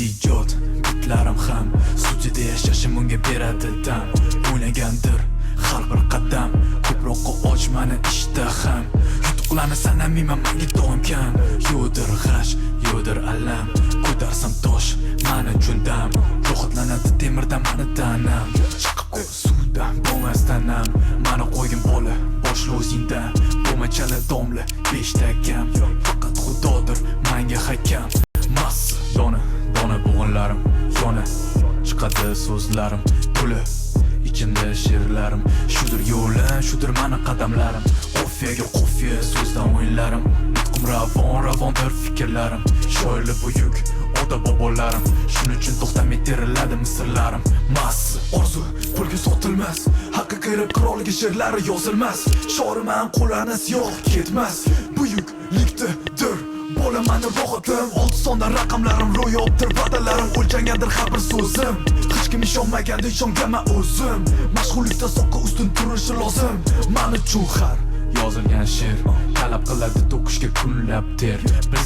ijod, bitlarim ham studiyada yashashim unga beradi dam. O'ylagandir har bir qadam, ko'proqqa och mani ishtaham. Yutuqlarni sanamayman menga doim kam. Yo'dir g'ash, yo'dir alam, ko'tarsam tosh mani jundam. Rohatlanadi temirdan mani tanam. Chiqib ko'r suvdan bo'lmasdanam. Mani qo'ygin bola, boshla o'zingdan. Bo'lmachala domla, 5 takam. Faqat xudodir menga hakam. Massa dona bug'unlarim yona, chiqadi so'zlarim to'la ichimda she'rlarim. Shudir yo'lim, shudir mani qadamlarim. Qofiyaga qofiya so'zdan o'yinlarim. Nutqim ravondir fikrlarim. Shoirlik buyuk ota bobolarim. Shuning uchun to'xtamay teriladi misrlarim. Massa orzu pulga sotilmas, haqiqiy rap qiroliga she'rlari yozilmas. Shoirman qo'lanasi yo'q ketmas, buyuklikdadir bo'laman rohatim. Olti sondan raqamlarim ro'yobdir, va'dalarim o'lchangandir har bir so'zim. Hech kim ishonmaganda ishonganman o'zim. Mashhurlikda soqqa ustun turishi lozim. Men uchun har yozilgan she'r talab qiladi to'kishga kunlab ter.